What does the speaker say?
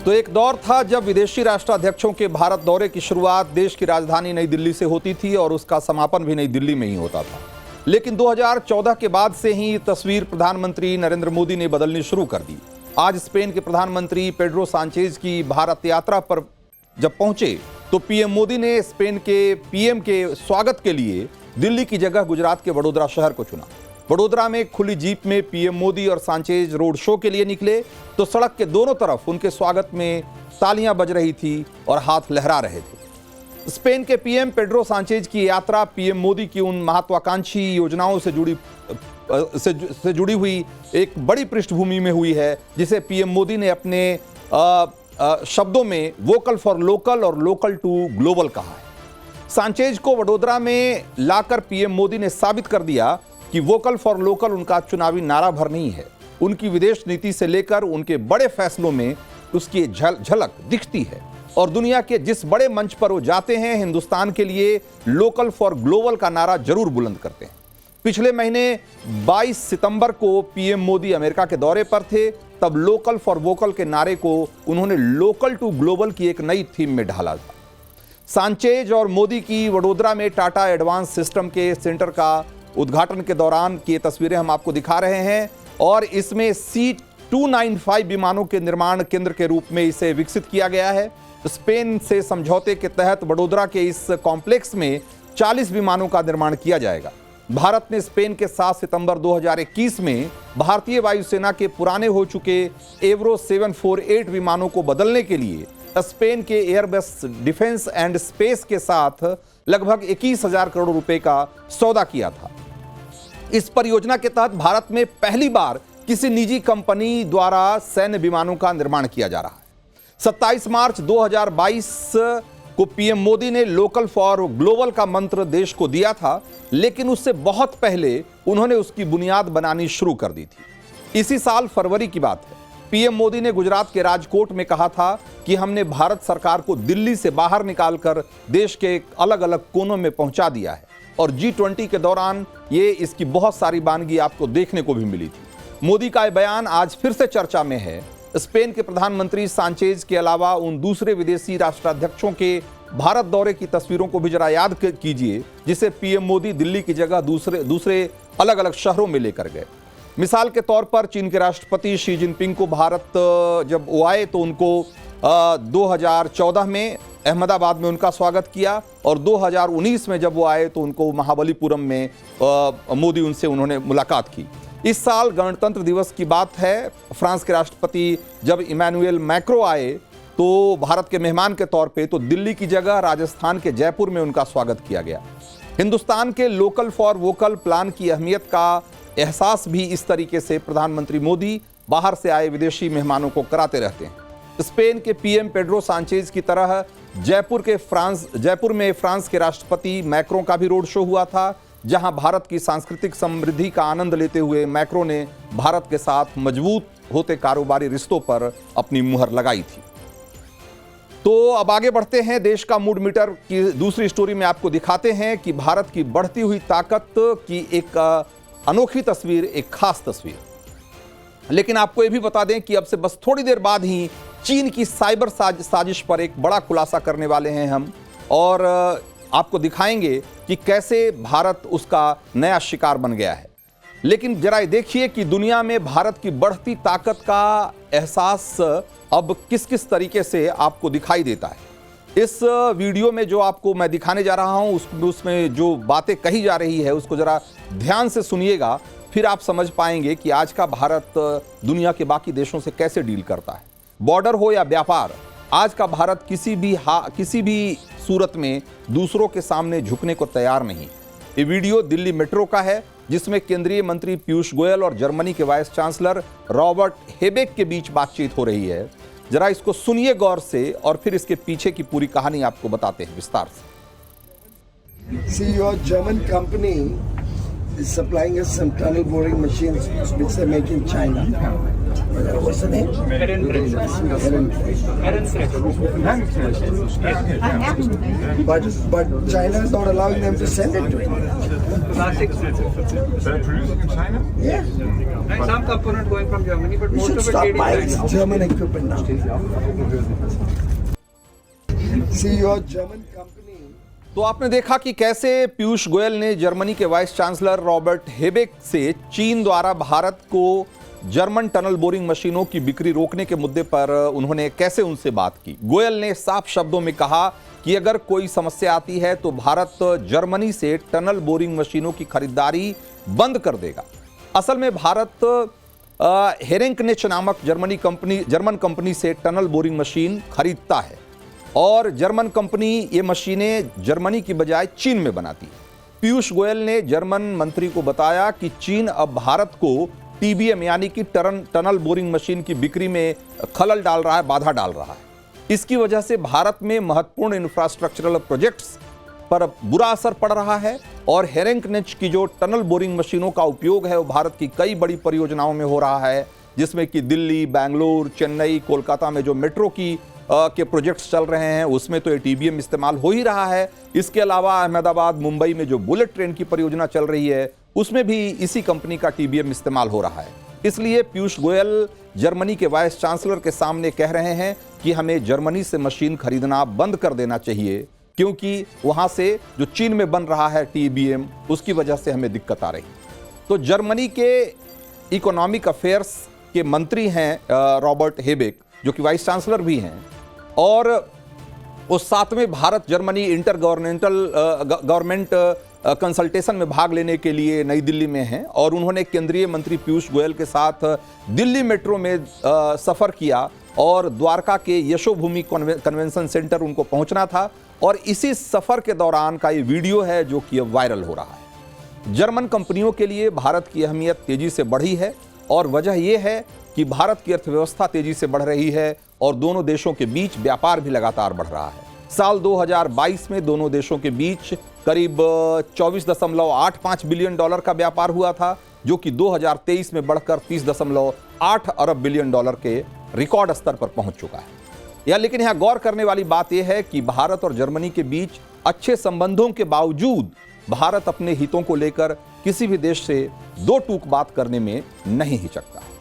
तो एक दौर था जब विदेशी राष्ट्राध्यक्षों के भारत दौरे की शुरुआत देश की राजधानी नई दिल्ली से होती थी और उसका समापन भी नई दिल्ली में ही होता था। लेकिन 2014 के बाद से ही ये तस्वीर प्रधानमंत्री नरेंद्र मोदी ने बदलनी शुरू कर दी। आज स्पेन के प्रधानमंत्री पेड्रो सांचेज की भारत यात्रा पर जब पहुंचे तो पीएम मोदी ने स्पेन के पीएम के स्वागत के लिए दिल्ली की जगह गुजरात के वडोदरा शहर को चुना। वडोदरा में खुली जीप में पीएम मोदी और सांचेज रोड शो के लिए निकले तो सड़क के दोनों तरफ उनके स्वागत में तालियां बज रही थी और हाथ लहरा रहे थे। स्पेन के पीएम पेड्रो सांचेज की यात्रा पीएम मोदी की उन महत्वाकांक्षी योजनाओं से जुड़ी हुई एक बड़ी पृष्ठभूमि में हुई है जिसे पीएम मोदी ने अपने शब्दों में वोकल फॉर लोकल और लोकल टू ग्लोबल कहा है। सांचेज को वडोदरा में लाकर पीएम मोदी ने साबित कर दिया कि वोकल फॉर लोकल उनका चुनावी नारा भर नहीं है। उनकी विदेश नीति से लेकर उनके बड़े फैसलों में उसकी झलक दिखती है और दुनिया के जिस बड़े मंच पर वो जाते हैं हिंदुस्तान के लिए लोकल फॉर ग्लोबल का नारा जरूर बुलंद करते हैं। पिछले महीने 22 सितंबर को पीएम मोदी अमेरिका के दौरे पर थे, तब लोकल फॉर वोकल के नारे को उन्होंने लोकल टू ग्लोबल की एक नई थीम में ढाला था। सांचेज और मोदी की वडोदरा में टाटा एडवांस सिस्टम के सेंटर का उद्घाटन के दौरान की तस्वीरें हम आपको दिखा रहे हैं और इसमें C295 विमानों के निर्माण केंद्र के रूप में इसे विकसित किया गया है। स्पेन से समझौते के तहत वडोदरा के इस कॉम्प्लेक्स में 40 विमानों का निर्माण किया जाएगा। भारत ने स्पेन के 7 सितंबर 2021 में भारतीय वायुसेना के पुराने हो चुके एवरो 748 विमानों को बदलने के लिए स्पेन के एयरबस डिफेंस एंड स्पेस के साथ लगभग 21,000 करोड़ रुपए का सौदा किया था। इस परियोजना के तहत भारत में पहली बार किसी निजी कंपनी द्वारा सैन्य विमानों का निर्माण किया जा रहा है। 27 मार्च 2022 को पीएम मोदी ने लोकल फॉर ग्लोबल का मंत्र देश को दिया था, लेकिन उससे बहुत पहले उन्होंने उसकी बुनियाद बनानी शुरू कर दी थी। इसी साल फरवरी की बात है। पीएम मोदी ने गुजरात के राजकोट में कहा था कि हमने भारत सरकार को दिल्ली से बाहर निकालकर देश के अलग अलग कोनों में पहुंचा दिया है और G20 के दौरान ये इसकी बहुत सारी बानगी आपको देखने को भी मिली थी। मोदी का यह बयान आज फिर से चर्चा में है। स्पेन के प्रधानमंत्री सांचेज के अलावा उन दूसरे विदेशी राष्ट्राध्यक्षों के भारत दौरे की तस्वीरों को भी जरा याद कीजिए जिसे पीएम मोदी दिल्ली की जगह दूसरे अलग अलग शहरों में लेकर गए। मिसाल के तौर पर चीन के राष्ट्रपति शी जिनपिंग को भारत जब वो आए तो उनको 2014 में अहमदाबाद में उनका स्वागत किया और 2019 में जब वो आए तो उनको महाबलीपुरम में मोदी उन्होंने मुलाकात की। इस साल गणतंत्र दिवस की बात है। फ्रांस के राष्ट्रपति जब इमैनुएल मैक्रो आए तो भारत के मेहमान के तौर पे तो दिल्ली की जगह राजस्थान के जयपुर में उनका स्वागत किया गया। हिंदुस्तान के लोकल फॉर वोकल प्लान की अहमियत का एहसास भी इस तरीके से प्रधानमंत्री मोदी बाहर से आए विदेशी मेहमानों को कराते रहते हैं। स्पेन के पीएम पेड्रो सांचेज की तरह जयपुर में फ्रांस के राष्ट्रपति मैक्रों का भी रोड शो हुआ था, जहां भारत की सांस्कृतिक समृद्धि का आनंद लेते हुए मैक्रो ने भारत के साथ मजबूत होते कारोबारी रिश्तों पर अपनी मुहर लगाई थी। तो अब आगे बढ़ते हैं। देश का मूड मीटर की दूसरी स्टोरी में आपको दिखाते हैं कि भारत की बढ़ती हुई ताकत की एक अनोखी तस्वीर, एक खास तस्वीर। लेकिन आपको यह भी बता दें कि अब से बस थोड़ी देर बाद ही चीन की साइबर साजिश पर एक बड़ा खुलासा करने वाले हैं हम और आपको दिखाएंगे कि कैसे भारत उसका नया शिकार बन गया है। लेकिन जरा देखिए कि दुनिया में भारत की बढ़ती ताकत का एहसास अब किस किस तरीके से आपको दिखाई देता है। इस वीडियो में जो आपको मैं दिखाने जा रहा हूं उसमें जो बातें कही जा रही है उसको जरा ध्यान से सुनिएगा, फिर आप समझ पाएंगे कि आज का भारत दुनिया के बाकी देशों से कैसे डील करता है। बॉर्डर हो या व्यापार, आज का भारत किसी भी सूरत में दूसरों के सामने झुकने को तैयार नहीं। ये वीडियो दिल्ली मेट्रो का है जिसमें केंद्रीय मंत्री पीयूष गोयल और जर्मनी के वाइस चांसलर रॉबर्ट हेबेक के बीच बातचीत हो रही है। जरा इसको सुनिए गौर से और फिर इसके पीछे की पूरी कहानी आपको बताते हैं विस्तार से। See, your German company is supplying us some tunnel boring machines which they make in China. What's the name? But China is not allowing them to send it to India. They're producing in China? Yeah. And some component going from Germany, but We most should of it stop made in buying China. German equipment now. See, your German company. तो आपने देखा कि कैसे पीयूष गोयल ने Germany के vice chancellor Robert Habeck से चीन द्वारा भारत को जर्मन टनल बोरिंग मशीनों की बिक्री रोकने के मुद्दे पर उन्होंने कैसे उनसे बात की। गोयल ने साफ शब्दों में कहा कि अगर कोई समस्या आती है तो भारत जर्मनी से टनल बोरिंग मशीनों की खरीदारी बंद कर देगा। असल में भारत हेरेंकनेच नामक जर्मन कंपनी से टनल बोरिंग मशीन खरीदता है और जर्मन कंपनी ये मशीनें जर्मनी की बजाय चीन में बनाती है। पीयूष गोयल ने जर्मन मंत्री को बताया कि चीन अब भारत को टीबीएम यानी कि टनल बोरिंग मशीन की बिक्री में खलल डाल रहा है, बाधा डाल रहा है। इसकी वजह से भारत में महत्वपूर्ण इंफ्रास्ट्रक्चरल प्रोजेक्ट्स पर बुरा असर पड़ रहा है और हेरेंकनेच की जो टनल बोरिंग मशीनों का उपयोग है वो भारत की कई बड़ी परियोजनाओं में हो रहा है, जिसमें कि दिल्ली, बेंगलुरु, चेन्नई, कोलकाता में जो मेट्रो के प्रोजेक्ट्स चल रहे हैं उसमें तो ये टीबीएम इस्तेमाल हो ही रहा है। इसके अलावा अहमदाबाद, मुंबई में जो बुलेट ट्रेन की परियोजना चल रही है उसमें भी इसी कंपनी का टीबीएम इस्तेमाल हो रहा है। इसलिए पीयूष गोयल जर्मनी के वाइस चांसलर के सामने कह रहे हैं कि हमें जर्मनी से मशीन खरीदना बंद कर देना चाहिए, क्योंकि वहां से जो चीन में बन रहा है टीबीएम उसकी वजह से हमें दिक्कत आ रही। तो जर्मनी के इकोनॉमिक अफेयर्स के मंत्री हैं रॉबर्ट हेबेक, जो कि वाइस चांसलर भी हैं, और उस 7वें Bharat Germany inter government consultation में भाग लेने के लिए नई दिल्ली में हैं और उन्होंने केंद्रीय मंत्री पीयूष गोयल के साथ दिल्ली मेट्रो में सफ़र किया और द्वारका के यशोभूमि कन्वेंशन सेंटर उनको पहुंचना था और इसी सफ़र के दौरान का ये वीडियो है जो कि अब वायरल हो रहा है। जर्मन कंपनियों के लिए भारत की अहमियत तेजी से बढ़ी है और वजह यह है कि भारत की अर्थव्यवस्था तेजी से बढ़ रही है और दोनों देशों के बीच व्यापार भी लगातार बढ़ रहा है। साल 2022 में दोनों देशों के बीच करीब 24.85 बिलियन डॉलर का व्यापार हुआ था, जो कि 2023 में बढ़कर 30.8 अरब बिलियन डॉलर के रिकॉर्ड स्तर पर पहुंच चुका है। लेकिन यहां गौर करने वाली बात यह है कि भारत और जर्मनी के बीच अच्छे संबंधों के बावजूद भारत अपने हितों को लेकर किसी भी देश से दो टूक बात करने में नहीं हिचकता है।